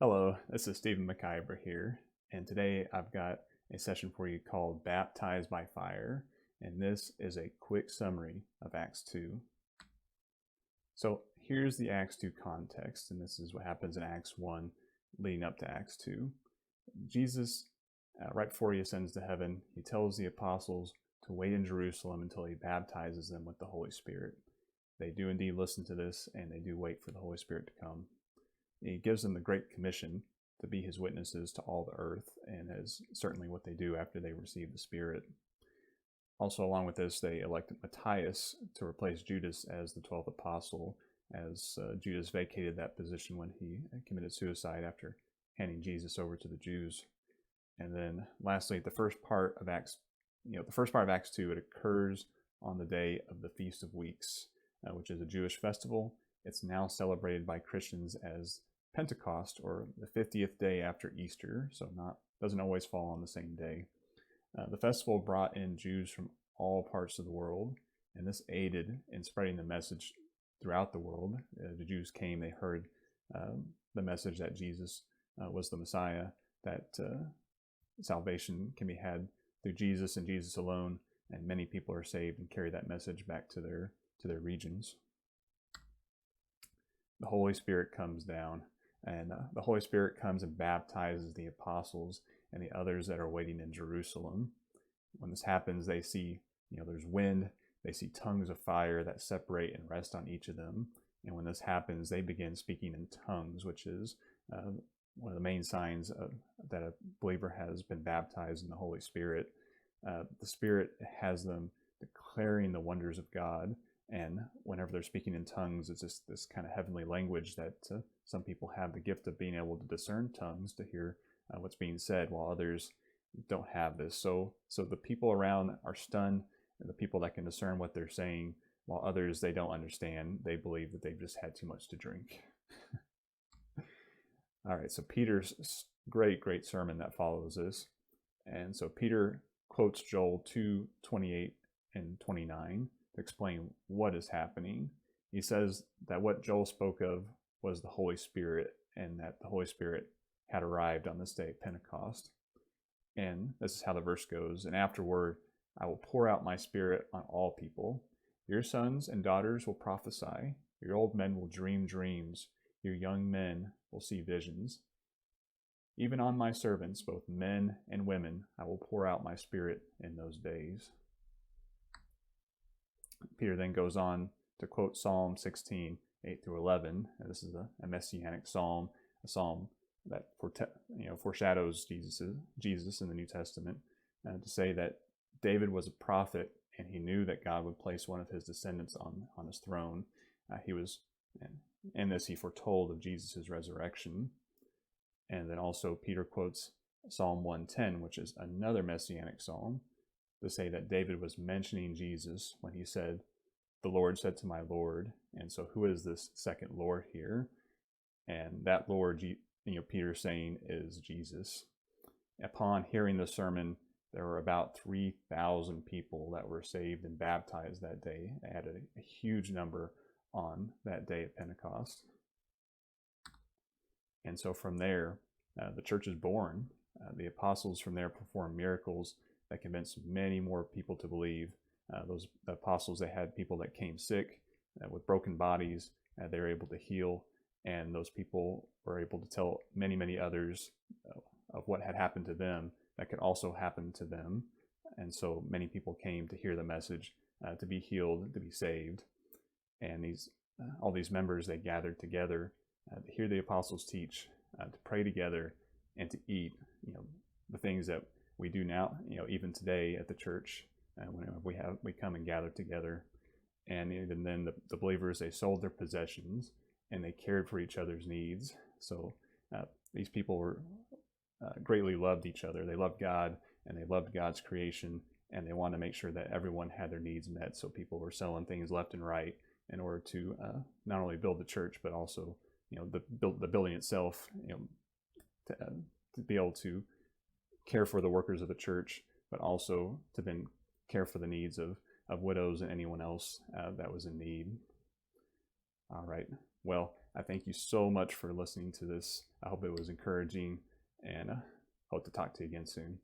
Hello, this is Stephen McIver here, and today I've got a session for you called Baptized by Fire, and this is a quick summary of Acts 2. So here's the Acts 2 context, and this is what happens in Acts 1 leading up to Acts 2. Jesus, right before he ascends to heaven, he tells the apostles to wait in Jerusalem until he baptizes them with the Holy Spirit. They do indeed listen to this, and they do wait for the Holy Spirit to come. He gives them the Great Commission to be his witnesses to all the earth, and is certainly what they do after they receive the Spirit. Also, along with this, they elected Matthias to replace Judas as the 12th apostle, as Judas vacated that position when he committed suicide after handing Jesus over to the Jews. And then, lastly, the first part of Acts 2, it occurs on the day of the Feast of Weeks, which is a Jewish festival. It's now celebrated by Christians as Pentecost, or the 50th day after Easter, so doesn't always fall on the same day. The festival brought in Jews from all parts of the world, and this aided in spreading the message throughout the world. The Jews came, they heard the message that Jesus was the Messiah, that salvation can be had through Jesus and Jesus alone, and many people are saved and carry that message back to their regions. The Holy Spirit comes down, and the Holy Spirit comes and baptizes the apostles and the others that are waiting in Jerusalem. When this happens, they see, there's wind, they see tongues of fire that separate and rest on each of them. And when this happens, they begin speaking in tongues, which is one of the main signs that a believer has been baptized in the Holy Spirit. The Spirit has them declaring the wonders of God. And whenever they're speaking in tongues, it's just this kind of heavenly language that some people have the gift of being able to discern tongues to hear what's being said, while others don't have this. So the people around are stunned, and the people that can discern what they're saying, while others, they don't understand. They believe that they've just had too much to drink. All right, so Peter's great sermon that follows this. And so Peter quotes Joel 2:28 and 29 to explain what is happening. He says that what Joel spoke of was the Holy Spirit, and that the Holy Spirit had arrived on this day of Pentecost. And this is how the verse goes: "And afterward I will pour out my Spirit on all people. Your sons and daughters will prophesy. Your old men will dream dreams. Your young men will see visions. Even on my servants, both men and women, I will pour out my Spirit in those days." Peter then goes on to quote Psalm 16:8-11. And this is a messianic psalm, a psalm that foreshadows Jesus in the New Testament, to say that David was a prophet, and he knew that God would place one of his descendants on his throne. In this, he foretold of Jesus' resurrection. And then also Peter quotes Psalm 110, which is another messianic psalm, to say that David was mentioning Jesus when he said, "The Lord said to my Lord." And so who is this second Lord here? And that Lord, Peter's saying, is Jesus. Upon hearing the sermon, there were about 3,000 people that were saved and baptized that day. They had a huge number on that day of Pentecost. And so from there, the church is born. The apostles from there perform miracles that convinced many more people to believe. Those apostles, they had people that came sick with broken bodies. They were able to heal, and those people were able to tell many others of what had happened to them that could also happen to them. And so many people came to hear the message, to be healed, to be saved. And all these members, they gathered together to hear the apostles teach, to pray together, and to eat the things that we do now, even today at the church, whenever we come and gather together. And even then, the believers, they sold their possessions and they cared for each other's needs. So these people were greatly loved each other. They loved God, and they loved God's creation, and they wanted to make sure that everyone had their needs met. So people were selling things left and right in order to not only build the church, but also the building itself, to be able to care for the workers of the church, but also to then care for the needs of widows and anyone else that was in need. All right. Well, I thank you so much for listening to this. I hope it was encouraging, and hope to talk to you again soon.